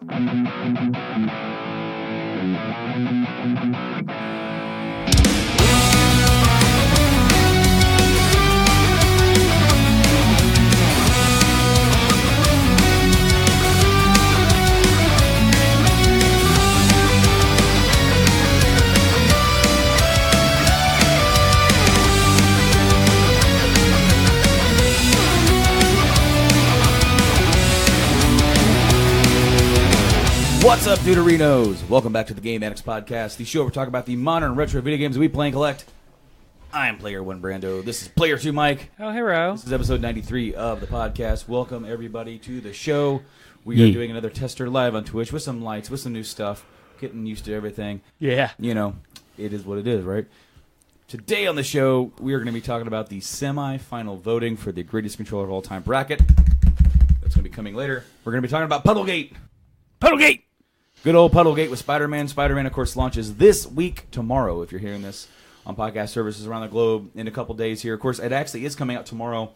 What's up, Duderinos? Welcome back to the Game Addicts podcast, the show where we talk about the modern retro video games that we play and collect. I am Player 1 Brando. This is Player 2 Mike. Oh, hello. This is episode 93 of the podcast. Welcome, everybody, to the show. We are doing another tester live on Twitch with some lights, with some new stuff, getting used to everything. Yeah. You know, it is what it is, right? Today on the show, we are going to be talking about the semi-final voting for the greatest controller of all time bracket. That's going to be coming later. We're going to be talking about Puddlegate. Puddlegate! Good old Puddlegate with Spider-Man. Spider-Man, of course, launches this week, tomorrow, if you're hearing this on podcast services around the globe in a couple days here. Of course, it actually is coming out tomorrow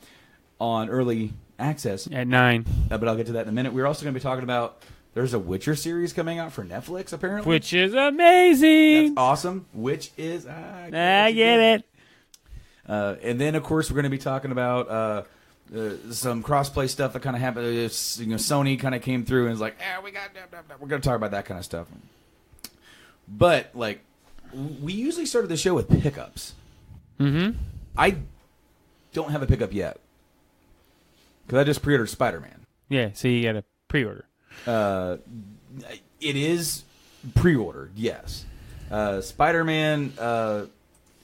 on early access. At 9. But I'll get to that in a minute. We're also going to be talking about, there's a Witcher series coming out for Netflix, apparently. Which is amazing. That's awesome. Which is... I get it. And then, of course, we're going to be talking about... some crossplay stuff that kind of happened. Sony kind of came through and was like, we're going to talk about that kind of stuff. But, like, we usually started the show with pickups. Mm-hmm. I don't have a pickup yet. Because I just pre-ordered Spider-Man. Yeah, so you got a pre-order. It is pre-ordered, yes. Spider-Man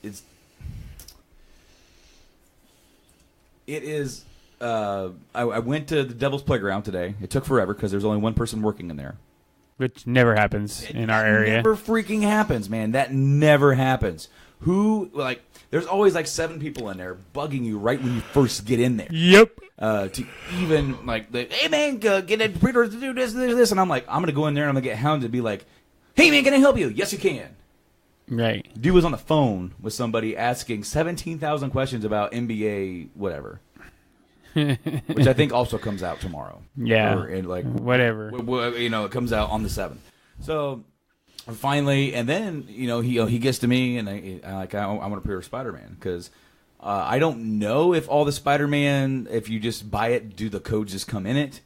is... It is... I went to the Devil's Playground today. It took forever because there's only one person working in there. Which never happens in our area. Never freaking happens, man. That never happens. There's always like 7 people in there bugging you right when you first get in there. Yep. To even, hey, man, get a pre-order to do this. And I'm like, I'm going to go in there and I'm going to get hounded to be like, hey, man, can I help you? Yes, you can. Right. Dude was on the phone with somebody asking 17,000 questions about NBA whatever. Which I think also comes out tomorrow. Yeah. Whatever. It comes out on the 7th. So finally, and then he gets to me and I want to pre-order Spider-Man because I don't know if all the Spider-Man, if you just buy it, do the codes just come in it?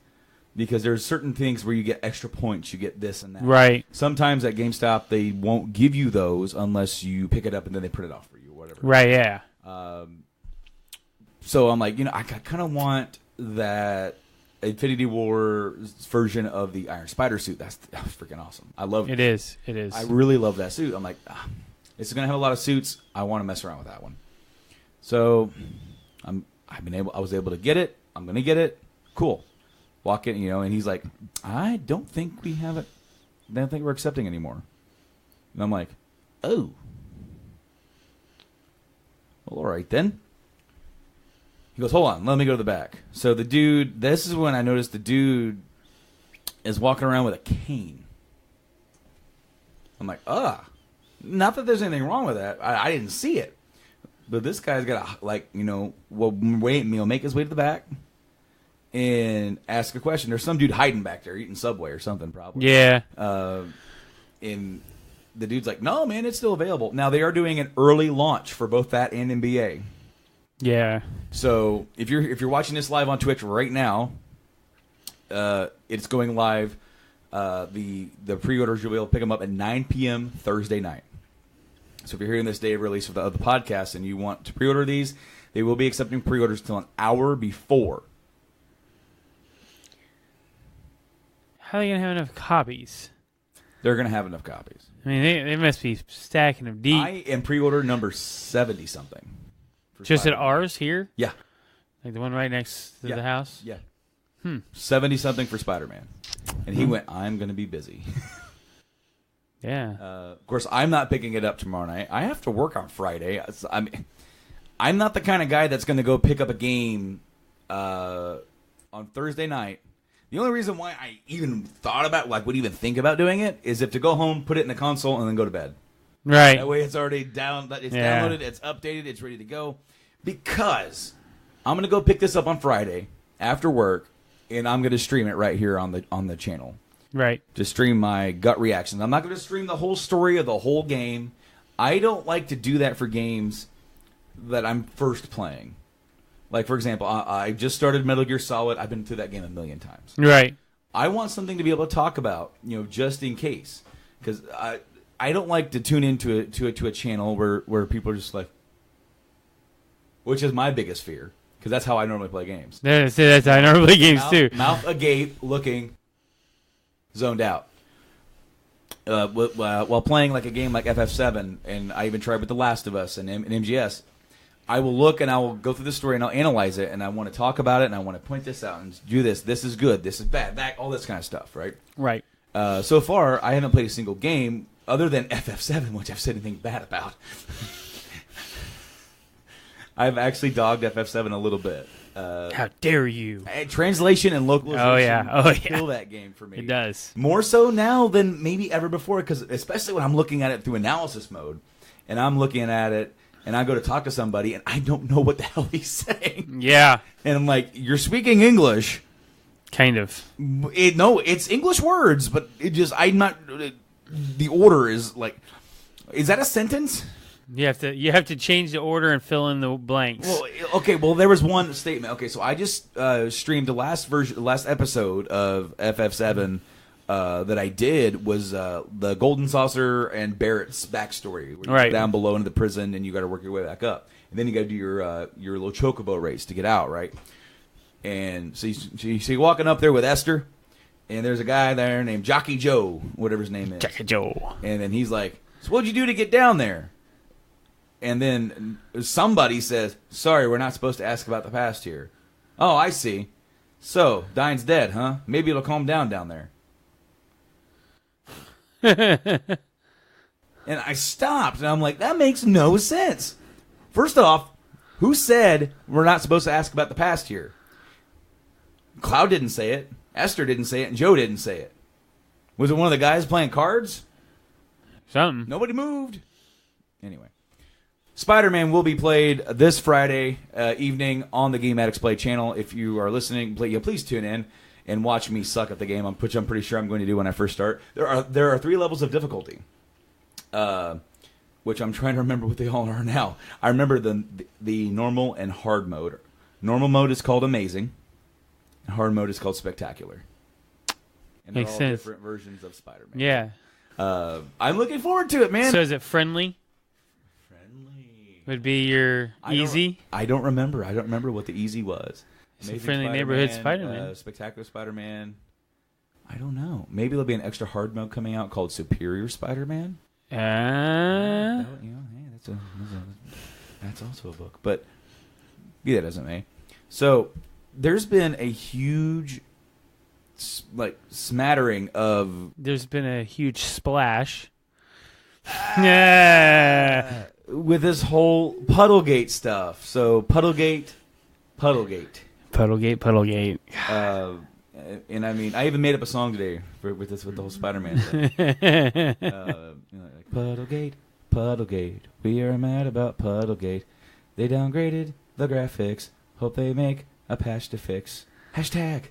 Because there's certain things where you get extra points, you get this and that. Right. Sometimes at GameStop they won't give you those unless you pick it up and then they print it off for you or whatever. Right. Yeah. So I'm like, I kind of want that Infinity War version of the Iron Spider suit. That's freaking awesome. I love it. It is. I really love that suit. I'm like, it's going to have a lot of suits. I want to mess around with that one. So I was able to get it. I'm going to get it. Cool. Walk in, and he's like, I don't think we have it. I don't think we're accepting anymore. And I'm like, oh. Well, all right then. He goes, hold on, let me go to the back. So the dude, this is when I noticed the dude is walking around with a cane. I'm like, not that there's anything wrong with that. I didn't see it. But this guy's got to, make his way to the back and ask a question. There's some dude hiding back there eating Subway or something probably. Yeah. And the dude's like, no, man, it's still available. Now, they are doing an early launch for both that and NBA. Yeah. So if you're watching this live on Twitch right now, it's going live. The pre-orders, you'll be able to pick them up at 9 p.m. Thursday night. So if you're hearing this day of release of the podcast and you want to pre-order these, they will be accepting pre-orders until an hour before. How are they going to have enough copies? They're going to have enough copies. I mean, they must be stacking them deep. I am pre-order number 70-something. Just at ours here? Yeah. Like the one right next to the house? Yeah. 70-something for Spider-Man. And he went, I'm going to be busy. Yeah. Of course, I'm not picking it up tomorrow night. I have to work on Friday. I'm not the kind of guy that's going to go pick up a game on Thursday night. The only reason why I even thought about, would even think about doing it is if to go home, put it in the console, and then go to bed. Right. That way it's already downloaded, it's updated, it's ready to go. Because I'm going to go pick this up on Friday after work, and I'm going to stream it right here on the channel. Right. to stream my gut reactions. I'm not going to stream the whole story of the whole game. I don't like to do that for games that I'm first playing. Like, for example, I just started Metal Gear Solid. I've been through that game a million times. Right. I want something to be able to talk about, just in case. Because I don't like to tune into a channel where people are just like, which is my biggest fear. Because that's how I normally play games. That's how I normally play games too. Mouth agape, looking, zoned out. While playing like a game like FF7, and I even tried with The Last of Us and MGS, I will look and I will go through the story and I'll analyze it and I want to talk about it and I want to point this out and do this. This is good. This is bad. That all this kind of stuff, right? Right. So far, I haven't played a single game other than FF7, which I've said anything bad about. I've actually dogged FF7 a little bit. How dare you? Translation and localization kill that game for me. It does. More so now than maybe ever before, because especially when I'm looking at it through analysis mode, and I'm looking at it, and I go to talk to somebody, and I don't know what the hell he's saying. Yeah. And I'm like, you're speaking English. Kind of. No, it's English words, but I'm not, the order is like, is that a sentence? You have to change the order and fill in the blanks. Well, okay. Well, there was one statement. Okay, so I just streamed the last episode of FF7 that I did was the Golden Saucer and Barrett's backstory. Where you right go down below into the prison and you got to work your way back up, and then you got to do your little chocobo race to get out, right? And so you're walking up there with Esther, and there's a guy there named Jockey Joe, whatever his name is. Jockey Joe. And then he's like, "So what'd you do to get down there?" And then somebody says, "Sorry, we're not supposed to ask about the past here." "Oh, I see. So, Dine's dead, huh? Maybe it'll calm down there." And I stopped, and I'm like, that makes no sense. First off, who said we're not supposed to ask about the past here? Cloud didn't say it. Esther didn't say it, and Joe didn't say it. Was it one of the guys playing cards? Something. Nobody moved. Anyway. Spider-Man will be played this Friday evening on the Game Addicts Play channel. If you are listening, please tune in and watch me suck at the game, which I'm pretty sure I'm going to do when I first start. There are 3 levels of difficulty, which I'm trying to remember what they all are now. I remember the normal and hard mode. Normal mode is called Amazing. Hard mode is called Spectacular. And they're Makes all sense. different versions of Spider-Man. Yeah. I'm looking forward to it, man. So is it friendly? Would be your easy? I don't remember. I don't remember what the easy was. Amazing friendly neighborhood Spider-Man. Spectacular Spider-Man. I don't know. Maybe there'll be an extra hard mode coming out called Superior Spider-Man. Hey, that's also a book. But be that as it may. So there's been a huge smattering of... There's been a huge splash. Yeah. With this whole Puddlegate stuff. So Puddlegate. And I mean, I even made up a song today with the whole Spider-Man thing. Puddlegate, we are mad about Puddlegate. They downgraded the graphics. Hope they make a patch to fix. Hashtag.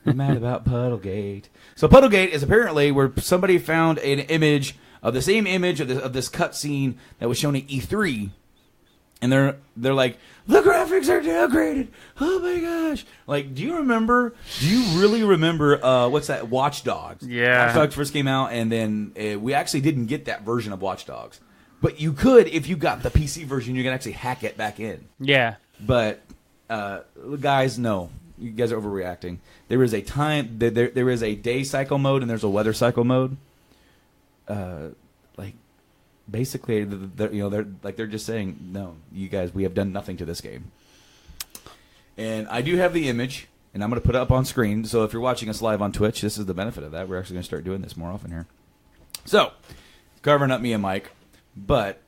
We're mad about Puddlegate. So Puddlegate is apparently where somebody found an image of the same image of this cutscene that was shown at E3, and they're like, the graphics are downgraded. Oh my gosh! Like, do you really remember what's that? Watch Dogs. Yeah. Watch Dogs first came out, and then we actually didn't get that version of Watch Dogs, but you could if you got the PC version. You can actually hack it back in. Yeah. But guys, no, you guys are overreacting. There is a time. There is a day cycle mode, and there's a weather cycle mode. Basically, they're just saying, no, you guys, we have done nothing to this game. And I do have the image, and I'm going to put it up on screen. So if you're watching us live on Twitch, this is the benefit of that. We're actually going to start doing this more often here. So, covering up me and Mike, but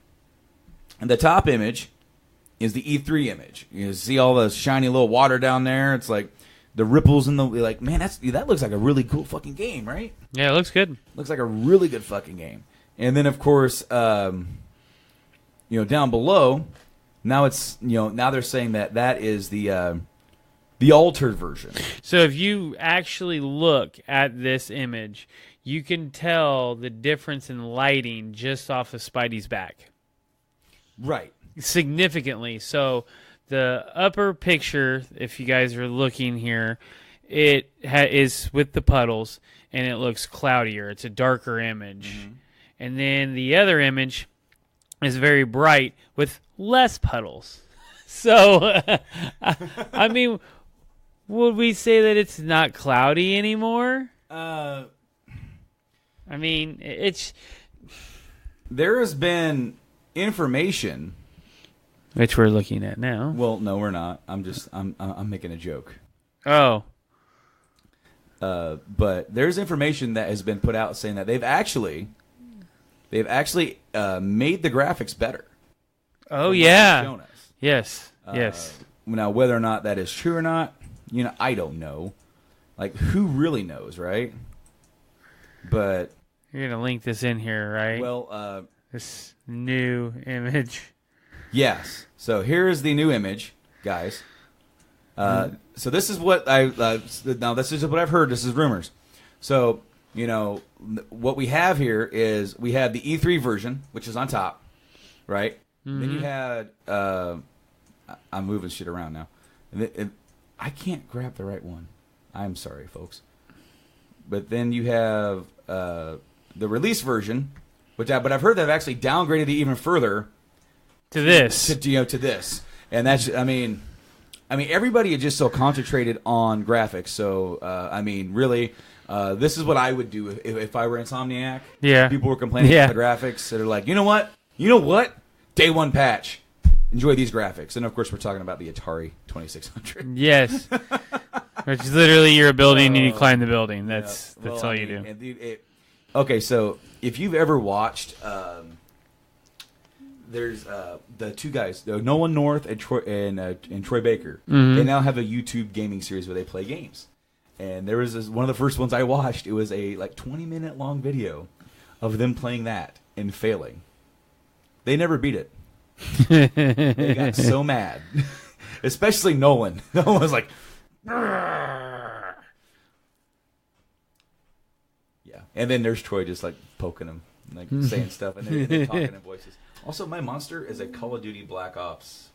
the top image is the E3 image. You see all the shiny little water down there. It's like the ripples in the man. That looks like a really cool fucking game, right? Yeah, it looks good. Looks like a really good fucking game. And then, of course, down below, now it's now they're saying that is the The altered version. So if you actually look at this image, you can tell the difference in lighting just off of Spidey's back. Right. Significantly. So the upper picture, if you guys are looking here, it is with the puddles, and it looks cloudier. It's a darker image. Mm-hmm. And then the other image is very bright with less puddles. So, I mean, would we say that it's not cloudy anymore? I mean, it's... There has been information... Which we're looking at now. Well, no, we're not. I'm making a joke. Oh. But there's information that has been put out saying that they've actually made the graphics better. Oh, yeah. Shown us. Yes. Yes. Now, whether or not that is true or not, I don't know. Like, who really knows, right? But you're gonna link this in here, right? Well, this new image. Yes. So here is the new image, guys. So this is what now this is what I've heard. This is rumors. So what we have here is we have the E3 version, which is on top, right? Mm-hmm. Then you had I'm moving shit around now. I can't grab the right one. I'm sorry, folks. But then you have the release version, but I've heard they've actually downgraded it even further to this. To this, and that's I mean, everybody is just so concentrated on graphics. So really, this is what I would do if I were Insomniac. Yeah, people were complaining about the graphics. They're like, you know what? Day one patch. Enjoy these graphics, and of course, we're talking about the Atari 2600. Yes, which is literally you're a building and you climb the building. That's all you do. Okay, so if you've ever watched, there's the two guys, Nolan North and Troy Baker. Mm-hmm. They now have a YouTube gaming series where they play games, and there was one of the first ones I watched. It was a 20-minute long video of them playing that and failing. They never beat it. They got so mad, especially Nolan. Nolan was like, "Brrr." Yeah, and then there's Troy just like poking him, like saying stuff, and they're talking in voices. Also, my monster is a Call of Duty Black Ops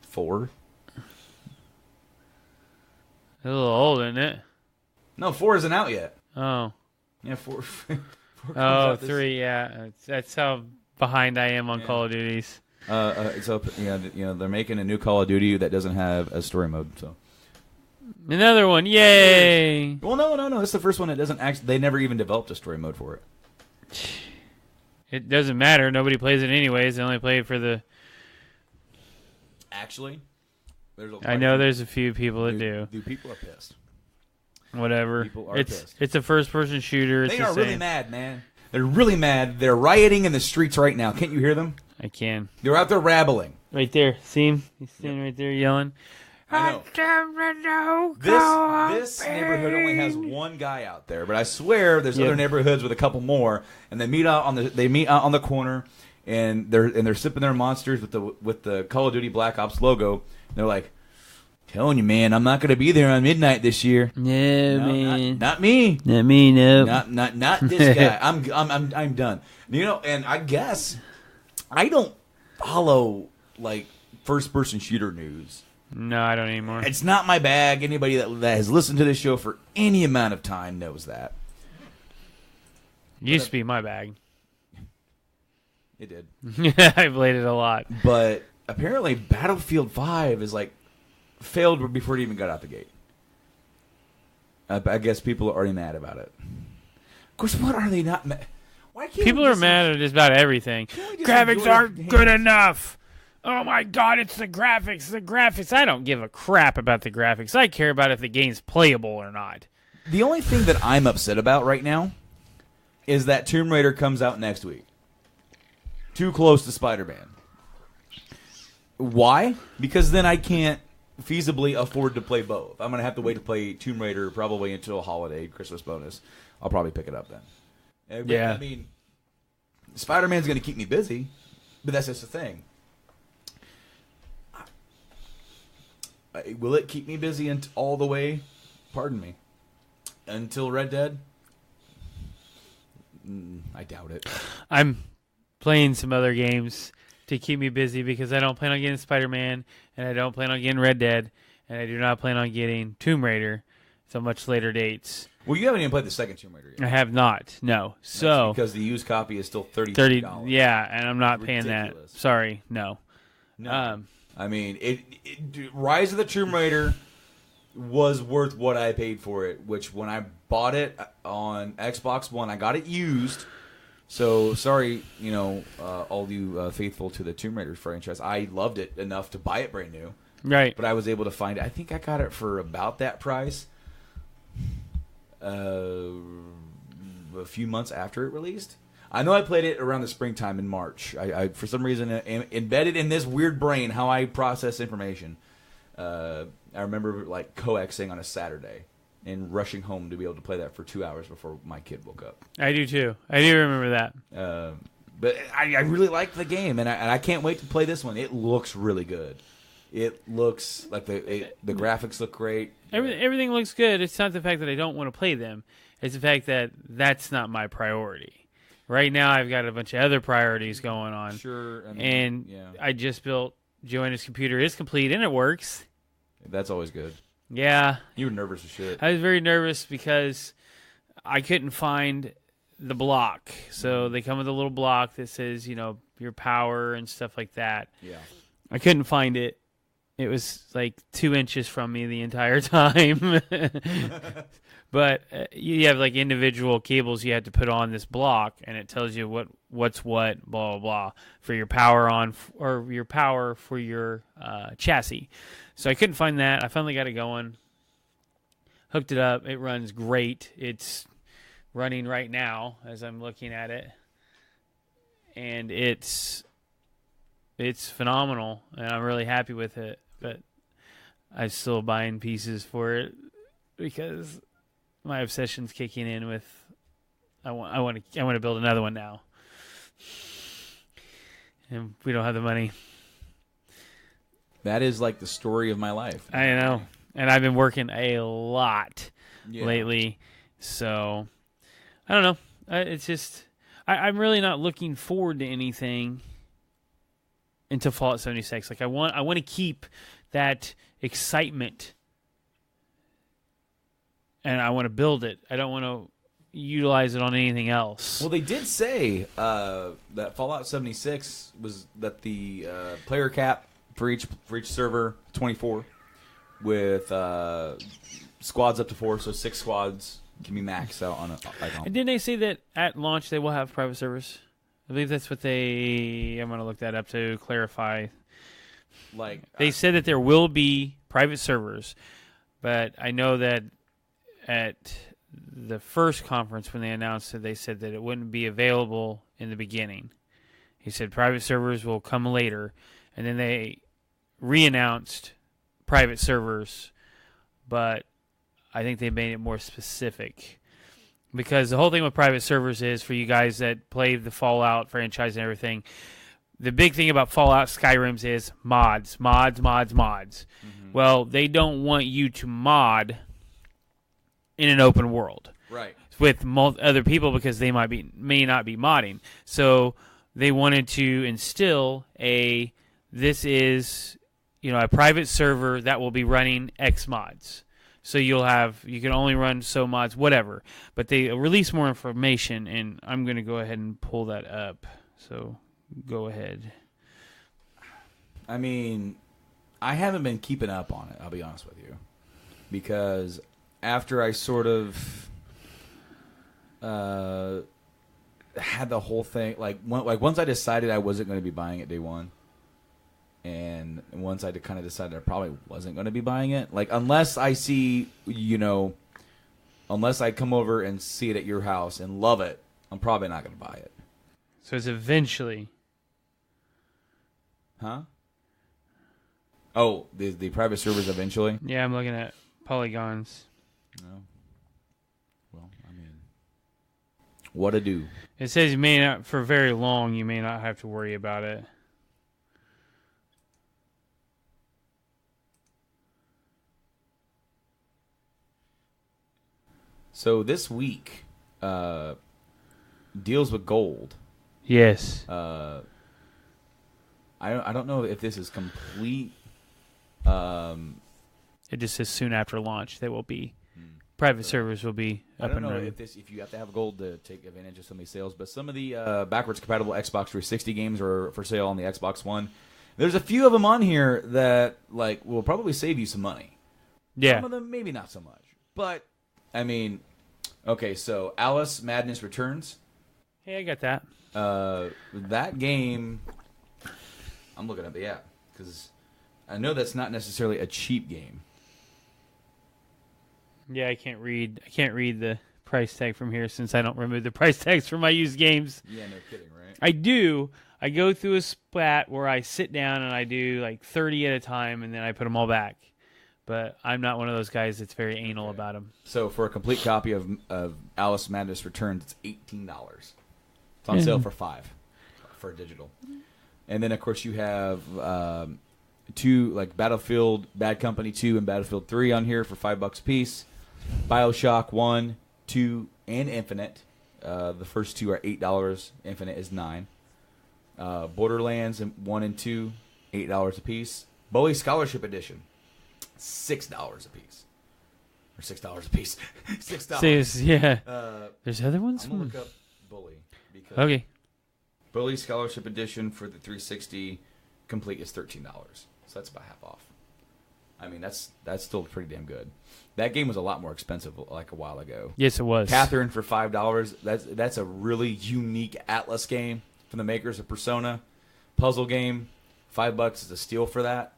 4. A little old, isn't it? No, 4 isn't out yet. Oh, yeah, 4. 4 3, yeah. That's how behind I am on Call of Duties. It's open. They're making a new Call of Duty that doesn't have a story mode. So another one, yay! Well, no. It's the first one that doesn't actually. They never even developed a story mode for it. It doesn't matter. Nobody plays it anyways. They only play it for the. Actually, I know there's a few people that do. People are pissed. Whatever. People are pissed. It's a first-person shooter. They are really mad, man. They're really mad. They're rioting in the streets right now. Can't you hear them? I can. They're out there rabbling. Right there. See him? He's standing right there yelling. I know. This neighborhood only has one guy out there, but I swear there's other neighborhoods with a couple more, and they meet out on the corner, and they're sipping their monsters with the Call of Duty Black Ops logo. And they're like, "Telling you, man, I'm not going to be there on midnight this year." No, man, not me. Not me. No, not this guy. I'm done. And I guess I don't follow first-person shooter news. No, I don't anymore. It's not my bag. Anybody that has listened to this show for any amount of time knows that. Used to be my bag. It did. I played it a lot. But apparently Battlefield 5 is failed before it even got out the gate. I guess people are already mad about it. Of course, what are they not mad? Why can't people are mad at just about everything. Graphics aren't good enough. Oh my God, it's the graphics. The graphics. I don't give a crap about the graphics. I care about if the game's playable or not. The only thing that I'm upset about right now is that Tomb Raider comes out next week. Too close to Spider-Man. Why? Because then I can't feasibly afford to play both. I'm going to have to wait to play Tomb Raider probably until a holiday, Christmas bonus. I'll probably pick it up then. Yeah. I mean, Spider-Man's going to keep me busy, but that's just the thing. Will it keep me busy all the way? Pardon me. Until Red Dead? I doubt it. I'm playing some other games to keep me busy because I don't plan on getting Spider-Man, and I don't plan on getting Red Dead, and I do not plan on getting Tomb Raider until much later dates. Well, you haven't even played the second Tomb Raider yet. I have not, no. So because the used copy is still $30. Yeah, and I'm not paying that. Sorry, no. No. I mean, Rise of the Tomb Raider was worth what I paid for it, which when I bought it on Xbox One, I got it used. So, sorry, all you faithful to the Tomb Raider franchise. I loved it enough to buy it brand new. Right. But I was able to find it. I think I got it for about that price a few months after it released. I know I played it around the springtime in March. I for some reason, am embedded in this weird brain how I process information. I remember like coaxing on a Saturday and rushing home to be able to play that for 2 hours before my kid woke up. I do too. I do remember that. But I really liked the game, and I can't wait to play this one. It looks really good. It looks like the graphics look great. Everything looks good. It's not the fact that I don't want to play them. It's the fact that that's not my priority. Right now, I've got a bunch of other priorities going on. Sure. I just built Joanna's computer. It's complete, and it works. That's always good. Yeah. You were nervous as shit. I was very nervous because I couldn't find the block. So they come with a little block that says, your power and stuff like that. Yeah. I couldn't find it. It was like 2 inches from me the entire time. But you have like individual cables you have to put on this block, and it tells you what's what, blah, blah, blah, for your power on or your power for your chassis. So I couldn't find that. I finally got it going. Hooked it up. It runs great. It's running right now as I'm looking at it. And it's phenomenal, and I'm really happy with it. But I'm still buying pieces for it because my obsession's kicking in with I want to build another one now. And we don't have the money. That is like the story of my life. I know. And I've been working a lot lately. So, I don't know. It's just, I'm really not looking forward to anything until Fallout 76. Like, I want to keep that excitement. And I want to build it. I don't want to utilize it on anything else. Well, they did say that Fallout 76 was that the player cap for each server 24 with squads up to 4, so 6 squads can be maxed out on a icon. And didn't they say that at launch they will have private servers? I believe that's what I'm going to look that up to clarify. Like they said that there will be private servers, but I know that at the first conference when they announced it, they said that it wouldn't be available in the beginning. He said private servers will come later, and then they re-announced private servers, but I think they made it more specific. Because the whole thing with private servers is, for you guys that play the Fallout franchise and everything, the big thing about Fallout Skyrims is mods. Mm-hmm. Well, they don't want you to mod in an open world, right, with other people because they may not be modding. So they wanted to instill this is a private server that will be running X mods. So you can only run so mods, whatever. But they release more information, and I'm going to go ahead and pull that up. So go ahead. I mean, I haven't been keeping up on it, I'll be honest with you. Because after I sort of had the whole thing, once I decided I wasn't going to be buying it day one, and once I kind of decided I probably wasn't going to be buying it, unless I see, unless I come over and see it at your house and love it, I'm probably not going to buy it. So it's eventually. Huh? Oh, the private servers eventually? Yeah, I'm looking at polygons. No. Well, I mean, what to do? It says you may not, for very long, you may not have to worry about it. So this week, deals with gold. Yes. I don't know if this is complete. It just says soon after launch they will be. Private servers will be up and running. If you have to have gold to take advantage of some of these sales, but some of the backwards compatible Xbox 360 games are for sale on the Xbox One. There's a few of them on here that will probably save you some money. Yeah. Some of them maybe not so much, but I mean, okay. So Alice Madness Returns. Hey, I got that. That game. I'm looking at the app because I know that's not necessarily a cheap game. Yeah, I can't read the price tag from here since I don't remove the price tags from my used games. Yeah, no kidding, right? I do. I go through a splat where I sit down and I do like 30 at a time, and then I put them all back. But I'm not one of those guys that's very anal about them. So for a complete copy of Alice Madness Returns, it's $18. It's on sale for $5 for digital. And then, of course, you have two, like Battlefield Bad Company 2 and Battlefield 3 on here for $5 a piece. BioShock 1, 2, and Infinite. The first two are $8. Infinite is $9. Borderlands 1 and 2, $8 a piece. Bowie Scholarship Edition, $6 a piece. Or $6 a piece. $6. Yeah. There's other ones? I'm going to look up Bully. Because Okay. Bully Scholarship Edition for the 360 complete is $13. So that's about half off. I mean, that's still pretty damn good. That game was a lot more expensive like a while ago. Yes, it was. Catherine for $5. That's a really unique Atlas game from the makers of Persona. Puzzle game, $5 is a steal for that.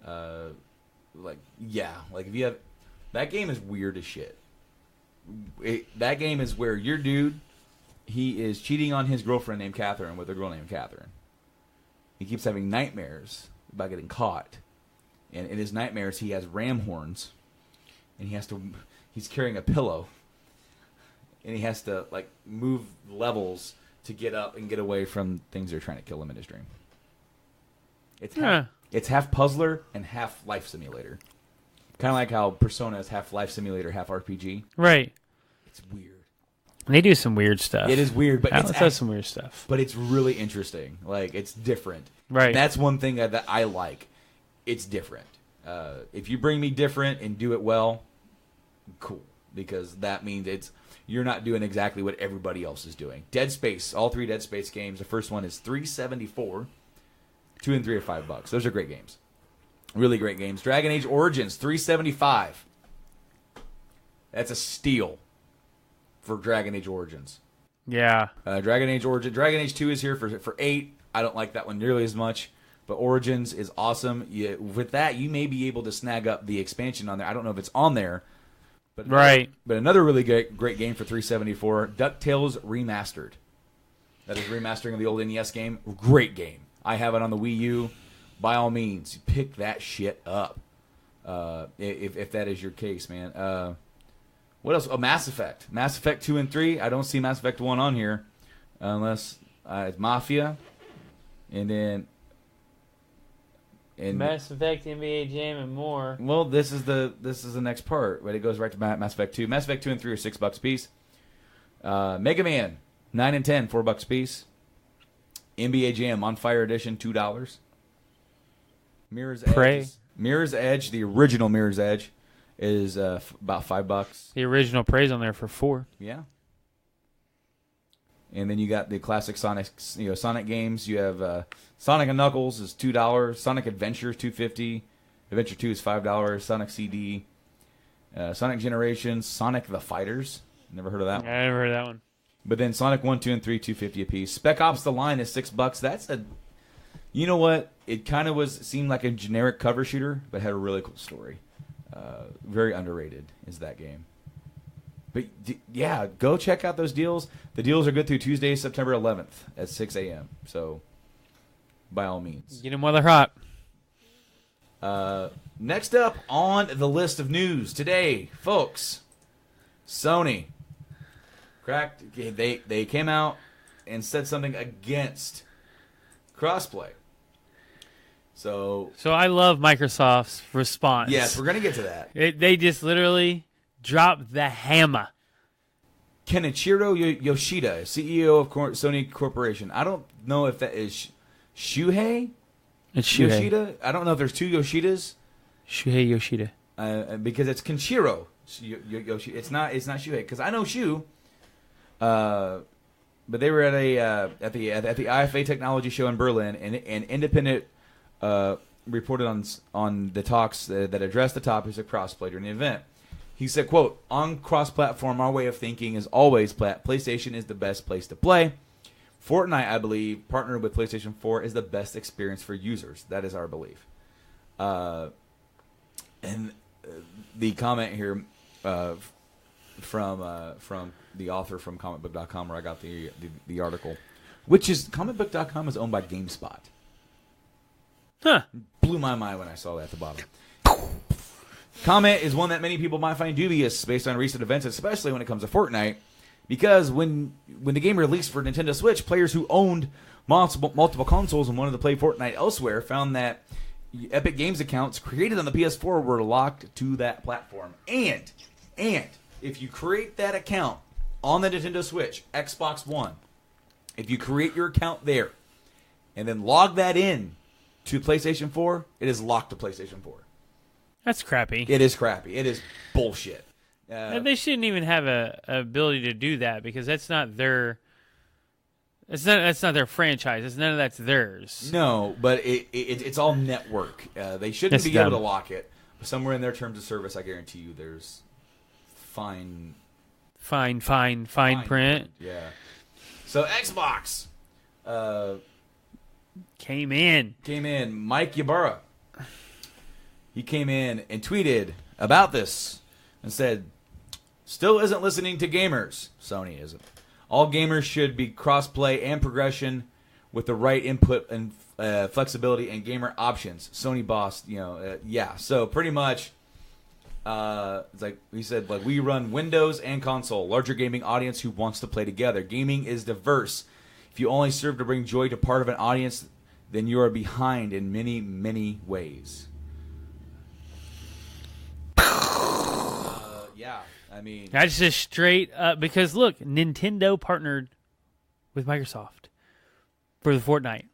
If you have that game is weird as shit. That game is where your dude, he is cheating on his girlfriend named Catherine with a girl named Catherine. He keeps having nightmares about getting caught. And in his nightmares, he has ram horns. And he's carrying a pillow. And he has to, move levels to get up and get away from things that are trying to kill him in his dream. It's half puzzler and half life simulator. Kind of like how Persona is half life simulator, half RPG. Right. It's weird. They do some weird stuff. It is weird, but Atlas does some weird stuff. But it's really interesting. It's different. Right. And that's one thing that I like. It's different. If you bring me different and do it well, cool. Because that means you're not doing exactly what everybody else is doing. Dead Space, all 3 Dead Space games. The first one is $3.74. 2 and 3 are $5. Those are great games. Really great games. Dragon Age Origins, $3.75. That's a steal for Dragon Age Origins. Yeah. Dragon Age 2 is here for $8. I don't like that one nearly as much, but Origins is awesome. With that, you may be able to snag up the expansion on there. I don't know if it's on there, but right. But another really great game for $3.74, DuckTales Remastered. That is remastering of the old NES game. Great game. I have it on the Wii U. By all means, pick that shit up. If that is your case, man. What else? Oh, Mass Effect. Mass Effect 2 and 3. I don't see Mass Effect 1 on here. Unless it's Mafia. And then... Mass Effect, NBA Jam, and more. Well, this is the next part. But it goes right to Mass Effect 2. Mass Effect 2 and 3 are $6 a piece. Mega Man, 9 and 10, $4 a piece. NBA Jam On Fire Edition, $2. Mirror's Edge, the original Mirror's Edge, is about $5. The original Prey's on there for $4. Yeah. And then you got the classic Sonic games. You have Sonic and Knuckles is $2. Sonic Adventure is $2.50. Adventure 2 is $5. Sonic CD. Sonic Generations. Sonic the Fighters. Never heard of that one. I never heard of that one. But then Sonic 1, 2, and 3, $2.50 a piece. Spec Ops: The Line is $6. That's you know what? It kind of seemed like a generic cover shooter, but had a really cool story. Very underrated is that game. But yeah, go check out those deals. The deals are good through Tuesday, September 11th at 6 a.m. So by all means, get them while they're hot. Next up on the list of news today, folks, Sony cracked. They came out and said something against crossplay. So I love Microsoft's response. Yes, we're gonna get to that. They just literally dropped the hammer. Kenichiro Yoshida, CEO of Sony Corporation. I don't know if that is Shuhei. It's Shuhei. Yoshida. I don't know if there's two Yoshidas. Shuhei Yoshida. Because it's Kenshiro Yoshida. It's not Shuhei. Because I know Shu. But they were at the IFA Technology Show in Berlin, and Independent reported on the talks that addressed the topics of crossplay during the event. He said, quote, "On cross-platform, our way of thinking is always PlayStation is the best place to play. Fortnite, I believe, partnered with PlayStation 4, is the best experience for users. That is our belief." And the comment here from the author from comicbook.com, where I got the article, which is comicbook.com is owned by GameSpot. Huh. Blew my mind when I saw that at the bottom. Comment is one that many people might find dubious based on recent events, especially when it comes to Fortnite, because when the game released for Nintendo Switch, players who owned multiple consoles and wanted to play Fortnite elsewhere found that Epic Games accounts created on the PS4 were locked to that platform. And if you create that account on the Nintendo Switch, Xbox One, if you create your account there and then log that in to PlayStation 4, it is locked to PlayStation 4. That's crappy. It is crappy. It is bullshit. They shouldn't even have a ability to do that, because that's not their. That's not their franchise. None of that's theirs. No, but it's all network. They shouldn't be able to lock it. Somewhere in their terms of service, I guarantee you, there's fine print. Yeah. So Xbox came in. Mike Ybarra. He came in and tweeted about this and said, "Still isn't listening to gamers." Sony isn't. "All gamers should be crossplay and progression with the right input and flexibility and gamer options." Sony boss, yeah. So pretty much, it's like he said, like, we run Windows and console, larger gaming audience who wants to play together. Gaming is diverse. If you only serve to bring joy to part of an audience, then you are behind in many, many ways. Yeah, I mean, That's just straight up, because look, Nintendo partnered with Microsoft for the Fortnite.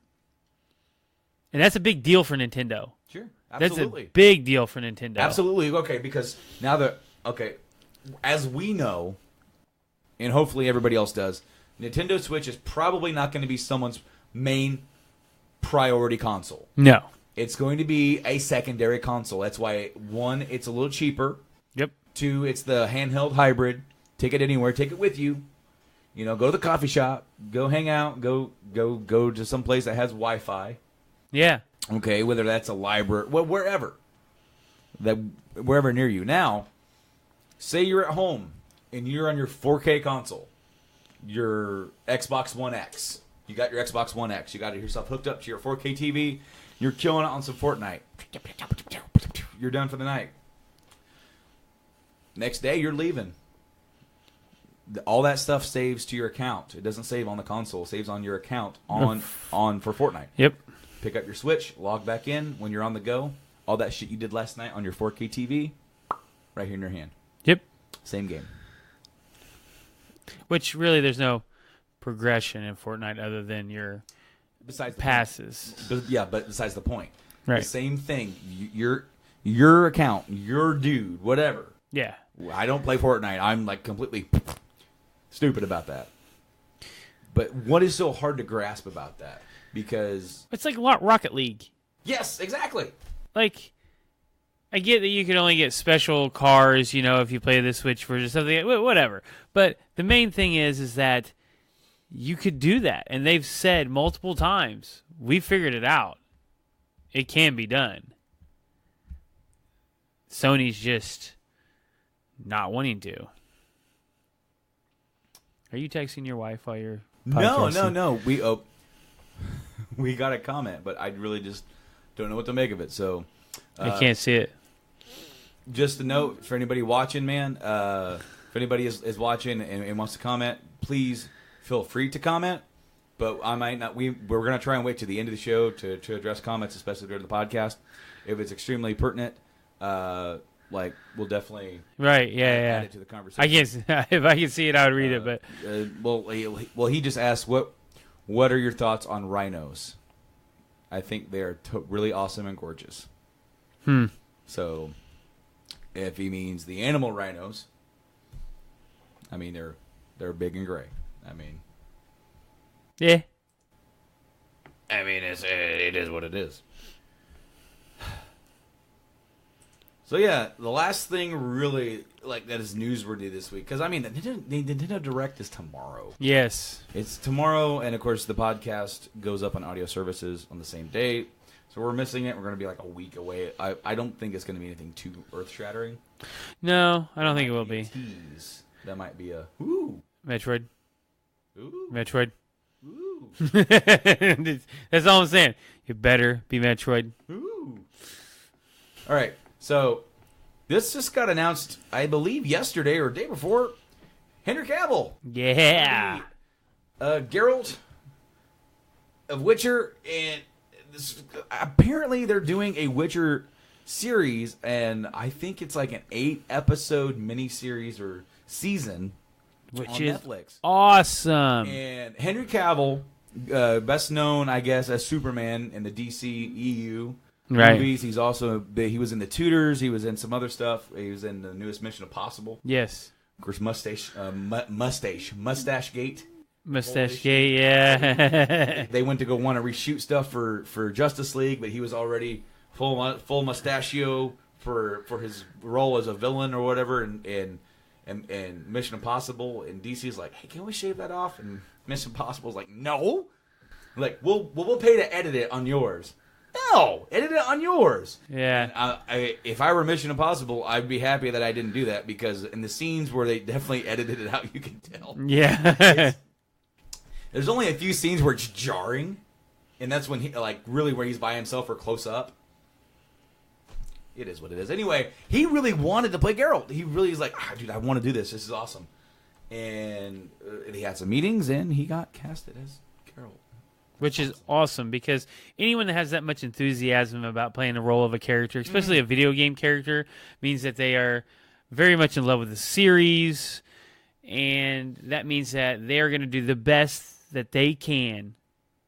And that's a big deal for Nintendo. Sure, absolutely. That's a big deal for Nintendo. Absolutely. Okay, because now as we know, and hopefully everybody else does, Nintendo Switch is probably not going to be someone's main priority console. No. It's going to be a secondary console. That's why, one, it's a little cheaper. Yep. Two, it's the handheld hybrid. Take it anywhere. Take it with you. Go to the coffee shop. Go hang out. Go to some place that has Wi-Fi. Yeah. Okay, whether that's a library, wherever near you. Now, say you're at home and you're on your 4K console, your Xbox One X. You got your Xbox One X. You got yourself hooked up to your 4K TV. You're killing it on some Fortnite. You're done for the night. Next day, you're leaving. All that stuff saves to your account. It doesn't save on the console. It saves on your account on for Fortnite. Yep. Pick up your Switch, log back in when you're on the go. All that shit you did last night on your 4K TV, right here in your hand. Yep. Same game. Which really, there's no progression in Fortnite other than your passes. But besides the point. Right. The same thing. Your account, your dude, whatever. Yeah. I don't play Fortnite. I'm like completely stupid about that. But what is so hard to grasp about that? Because It's like Rocket League. yes, exactly. Like, I get that you can only get special cars, if you play the Switch version, something, whatever. But the main thing is that you could do that. And they've said multiple times, we figured it out. It can be done. Sony's just not wanting to. Are you texting your wife while you're podcasting? No. We got a comment, but I really just don't know what to make of it. So I can't see it. Just a note for anybody watching, man. If anybody is watching and wants to comment, please feel free to comment. But I might not. We're going to try and wait to the end of the show to address comments, especially during the podcast. If it's extremely pertinent, we'll definitely Right? Yeah, add yeah. it to the conversation. I guess if I could see it, I would read it. But well, he just asked what are your thoughts on rhinos? I think they're really awesome and gorgeous. So, if he means the animal rhinos, I mean they're big and gray. I mean, yeah. I mean it is what it is. So yeah, the last thing really that is newsworthy this week, because I mean the Nintendo Direct is tomorrow. Yes, it's tomorrow, and of course the podcast goes up on audio services on the same day. So we're missing it. We're going to be like a week away. I don't think it's going to be anything too earth shattering. No, I don't think it will be. Tease. That might be a ooh Metroid. Ooh. Metroid. Ooh. That's all I'm saying. You better be Metroid. Ooh. All right. So, this just got announced, I believe, yesterday or day before. Henry Cavill. Yeah. Geralt of Witcher, and apparently they're doing a Witcher series, and I think it's like an 8-episode miniseries or season, which on is Netflix. Awesome. And Henry Cavill, best known, I guess, as Superman in the DC EU. Right. Movies. He was in the Tudors. He was in some other stuff. He was in the newest Mission Impossible. Yes. Of course, Mustache Gate. Mustache Gate. Yeah. They went to go want to reshoot stuff for Justice League, but he was already full mustachio for his role as a villain or whatever. And Mission Impossible, and DC's like, hey, can we shave that off? And Mission Impossible's like, no. Like we'll pay to edit it on yours. No, edit it on yours. Yeah. And if I were Mission Impossible, I'd be happy that I didn't do that, because in the scenes where they definitely edited it out, you can tell. Yeah. There's only a few scenes where it's jarring, and that's when he really where he's by himself or close up. It is what it is. Anyway, he really wanted to play Geralt. He really is like, dude, I want to do this. This is awesome. And he had some meetings, and he got casted as Geralt. Which is awesome, because anyone that has that much enthusiasm about playing the role of a character, especially a video game character, means that they are very much in love with the series, and that means that they are going to do the best that they can.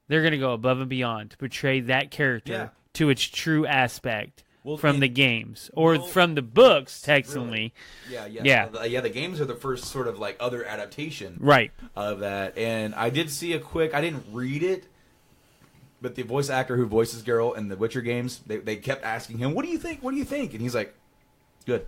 They're going to go above and beyond to portray that character to its true aspect from the games or from the books, technically. Really? Yeah. The games are the first sort of other adaptation of that. And I did see I didn't read it, but the voice actor who voices Geralt in the Witcher games, they kept asking him, what do you think? What do you think? And he's like, good.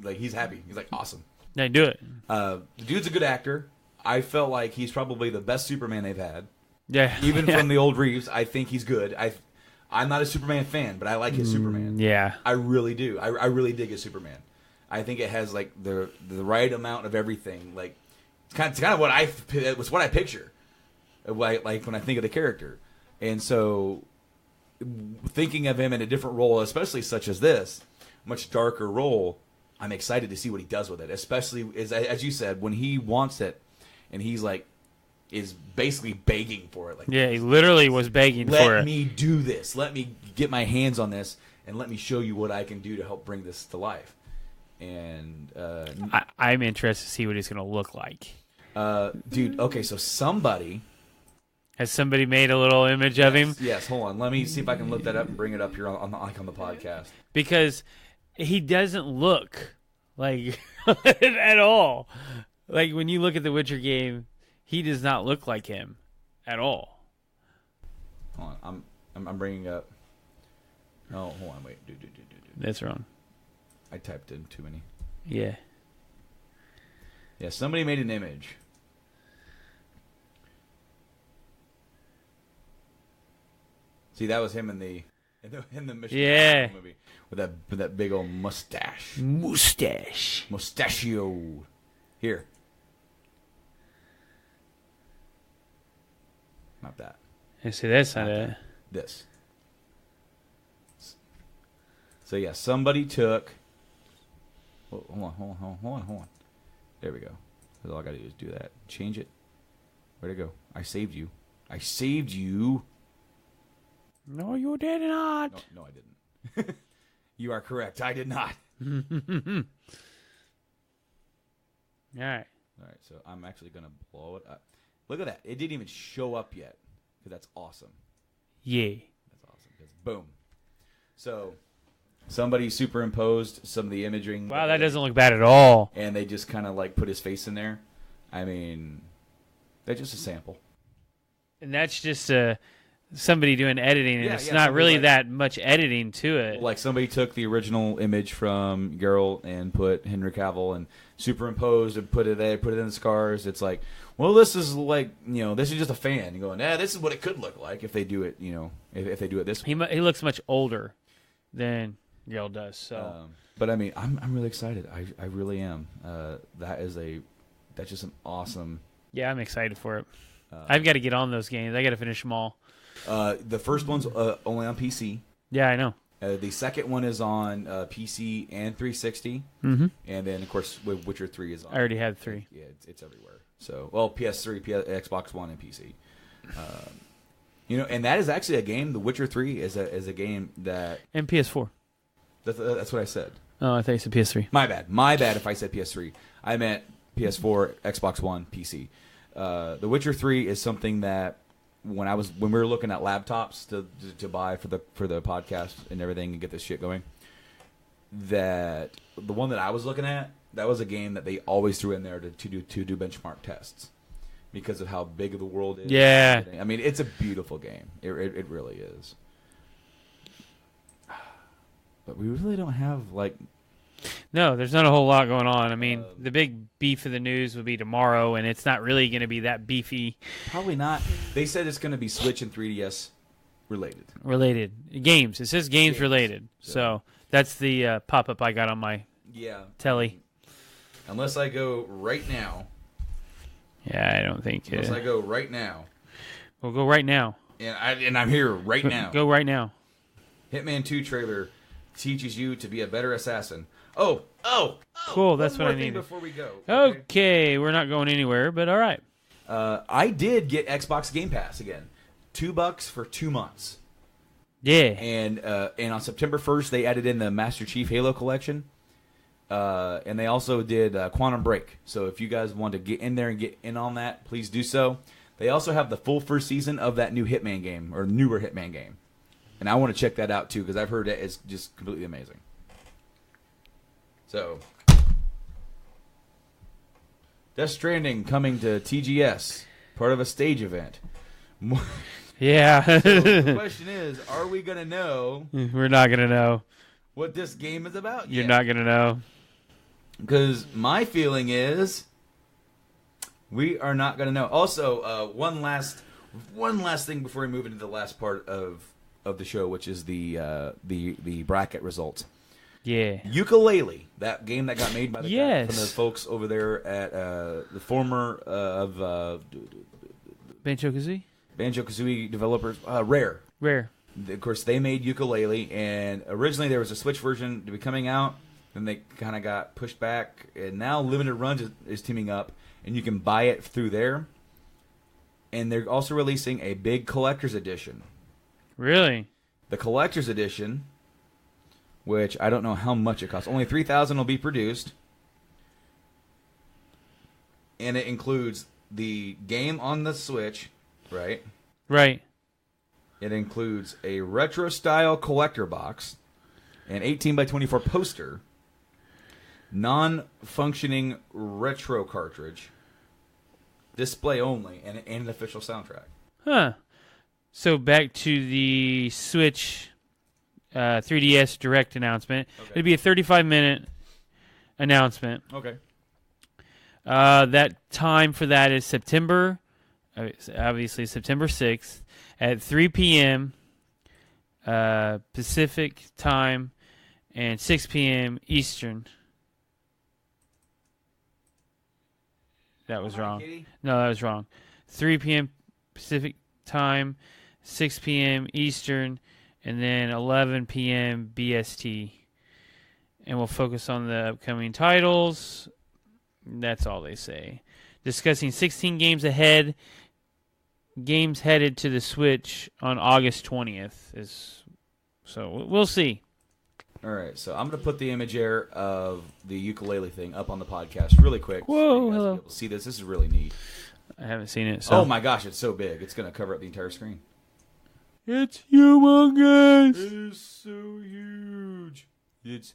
He's happy. He's like, awesome. They do it. The dude's a good actor. I felt like he's probably the best Superman they've had. Yeah. Even from the old Reeves, I think he's good. I'm not a Superman fan, but I like his Superman. Yeah. I really do. I really dig his Superman. I think it has the right amount of everything. It's kind of what I picture. When I think of the character. And so thinking of him in a different role, especially such as this, much darker role, I'm excited to see what he does with it. Especially as you said, when he wants it and he's is basically begging for it. He literally was begging for it. Let me do this. Let me get my hands on this, and let me show you what I can do to help bring this to life. And I'm interested to see what it's going to look like. Dude, okay, so has somebody made a little image of him? Yes, hold on. Let me see if I can look that up and bring it up here on the podcast. Because he doesn't look like at all. When you look at the Witcher game, he does not look like him at all. Hold on. I'm bringing up. No, hold on. Wait. Dude. That's wrong. I typed in too many. Yeah. Yeah, somebody made an image. See, that was him in the Mission Impossible movie with that big old mustache. Mustachio. Here. Not that. I see that's not it. This. So yeah, somebody took. Oh, hold on. There we go. That's all I gotta do is do that. Change it. Where'd it go? I saved you. No, No, you did not. No, I didn't. You are correct. I did not. All right. All right, so I'm actually going to blow it up. Look at that. It didn't even show up yet, because that's awesome. Yeah. That's awesome. 'Cause boom. So somebody superimposed some of the imaging. Wow, that doesn't look bad at all. And they just kind of like put his face in there. I mean, that's just a sample. And that's just somebody doing editing, and Yeah, it's yeah, not somebody really like- that much editing to it. Like somebody took the original image from Geralt and put Henry Cavill and superimposed and put it there, put it in the scars. It's like, well, this is like, this is just a fan. You're going, this is what it could look like if they do it, if they do it this way. He looks much older than Geralt does. So, but I mean, I'm really excited. I really am. That's just an awesome. yeah, I'm excited for it. I've got to get on those games. I got to finish them all. The first one's only on PC. Yeah, I know. The second one is on PC and 360. Mm-hmm. And then, of course, Witcher 3 is on. I already had 3. Yeah, it's everywhere. So, well, PS3, Xbox One, and PC. And that is actually a game. The Witcher 3 is a game that. And PS4. That's what I said. Oh, I thought you said PS3. My bad if I said PS3. I meant PS4, Xbox One, PC. The Witcher 3 is something that when we were looking at laptops to buy for the podcast and everything and get this shit going, that the one that I was looking at, that was a game that they always threw in there to do benchmark tests because of how big of the world is. Yeah. I mean, it's a beautiful game. It really is. But we really don't have like. No, there's not a whole lot going on. I mean, the big beef of the news will be tomorrow, and it's not really going to be that beefy. Probably not. They said it's going to be Switch and 3DS related. Related. Games. It says games related. So that's the pop-up I got on my telly. Unless I go right now. Yeah, I don't think... Unless I go right now. We'll go right now. And I'm here right now. Go right now. Hitman 2 trailer teaches you to be a better assassin. Cool, that's what I need. Before we go. Okay, we're not going anywhere, but all right. I did get Xbox Game Pass again. $2 for 2 months. Yeah. And on September 1st, they added in the Master Chief Halo collection. And they also did Quantum Break. So if you guys want to get in there and get in on that, please do so. They also have the full first season of that new Hitman game, or newer Hitman game. And I want to check that out, too, because I've heard that it's just completely amazing. So, Death Stranding coming to TGS, part of a stage event. Yeah. So the question is, are we going to know? We're not going to know what this game is about You're yet? not going to know. Because my feeling is we are not going to know. Also, one last thing before we move into the last part of the show, which is the bracket results. Yeah. Ukulele, that game that got made by the guy from the Yes. folks over there at the former of Banjo-Kazooie developers, Rare. Rare. Of course, they made Ukulele, and originally there was a Switch version to be coming out, then they kind of got pushed back, and now Limited Runs is teaming up, and you can buy it through there. And they're also releasing a big collector's edition. Really? The collector's edition, which I don't know how much it costs. Only 3,000 will be produced. And it includes the game on the Switch, right? Right. It includes a retro-style collector box, an 18x24 poster, non-functioning retro cartridge, display only, and an official soundtrack. Huh. So back to the Switch 3DS Direct announcement. Okay. It'd be a 35-minute announcement. Okay. That time for that is obviously September 6th at 3 p.m. Pacific time and 6 p.m. Eastern. That was wrong. Kitty. No, that was wrong. 3 p.m. Pacific time, 6 p.m. Eastern, and then 11 p.m. BST. And we'll focus on the upcoming titles. That's all they say. Discussing 16 games headed to the Switch on August 20th. So we'll see. All right, so I'm going to put the image here of the ukulele thing up on the podcast really quick. Whoa, so you guys hello. will be able to see this. This is really neat. I haven't seen it. So. Oh my gosh, it's so big. It's going to cover up the entire screen. It's humongous. It is so huge. It's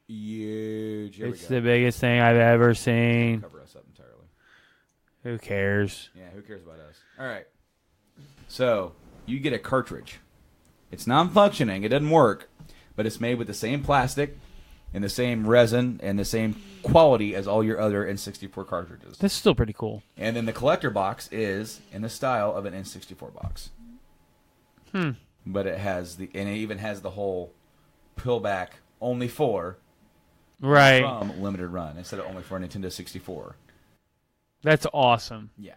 huge. Here It's we the go. biggest thing I've ever seen. Cover us up entirely. Who cares? Yeah, who cares about us? All right. So, you get a cartridge. It's non-functioning. It doesn't work. But it's made with the same plastic and the same resin and the same quality as all your other N64 cartridges. That's still pretty cool. And then the collector box is in the style of an N64 box. But it even has the whole pull back only for Right. from limited run instead of only for Nintendo 64. That's awesome. Yeah.